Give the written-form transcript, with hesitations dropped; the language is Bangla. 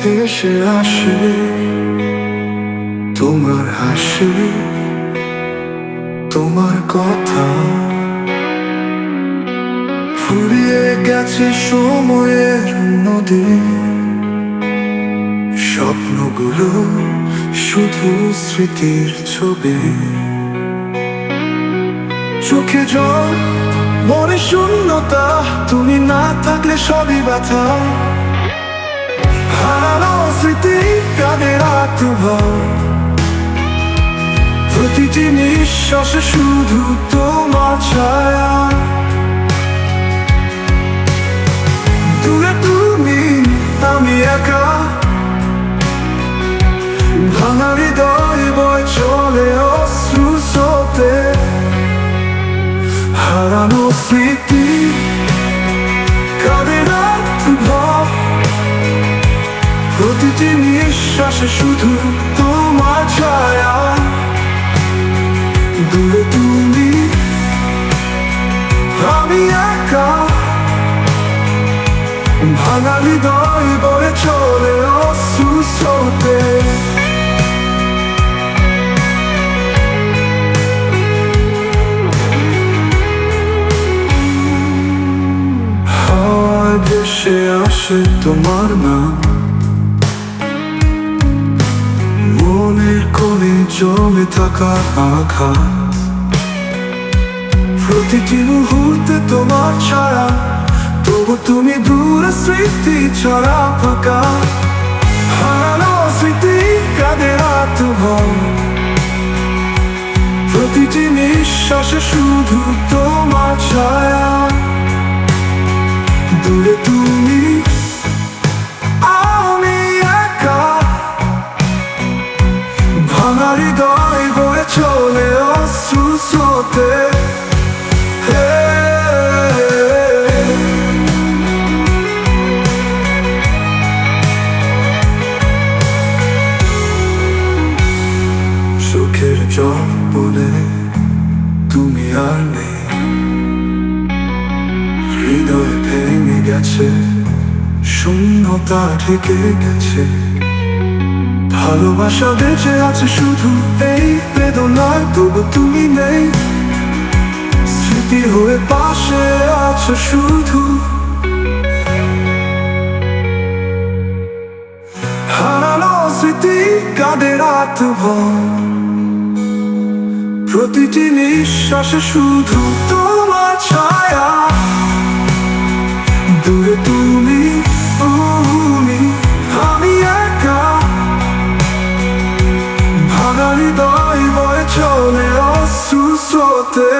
ভেসে আসে তোমার হাসি, তোমার কথা ফুরিয়ে গেছে সময়ের নদী। স্বপ্নগুলো শুধু স্মৃতির ছবি। চোখে জল, মনে শূন্যতা, তুমি না থাকলে সবই ব্যথা। হারানো স্মৃতি কাঁদের আত্মভাব, প্রতিটি নিঃশ্বাসে শুধু তোমার ছায়া। দূরে তুমি, আমি একা, ভাঙা হৃদয় বয়ে চলে অশ্রু স্রোতে। হারানো স্মৃতি কাঁদের আত্মভাব, প্রতিটি নিঃশ্বাসে শুধু তোমার ছায়া। দূরে তুমি, আমি একা, ভাঙা হৃদয় বয়ে চলে অশ্রু স্রোতে। হাওয়ায় ভেসে আসে তোমার নাম, মনের কোণে জমে থাকা আঘাত। প্রতিটি মুহূর্তে তোমার ছায়া, তবু তুমি দূরে স্মৃতি ছড়া ফাঁকা। হারানো স্মৃতি কাঁদের আত্মভাব, প্রতিটি নিঃশ্বাসে শুধু তোমার ছায়া। দূরে তুমি, আমি একা, ভাঙা হৃদয় বয়ে চলে অশ্রু স্রোতে। চোখের জল বলে তুমি আর নেই, হৃদয় ভেঙে গেছে, শূন্যতা ঢেকে গেছে। ভালোবাসা বেঁচে আছে শুধু এই বেদনায়, তবু তুমি নেই। স্মৃতি হয়ে পাশে আছো শুধু। হারানো স্মৃতি কাঁদের আত্মভাব, প্রতিটি নিঃশ্বাসে শুধু তোমার ছায়া। দূরে তুমি, আমি একা, ভাঙা হৃদয় বয়ে চলে অশ্রু স্রোতে।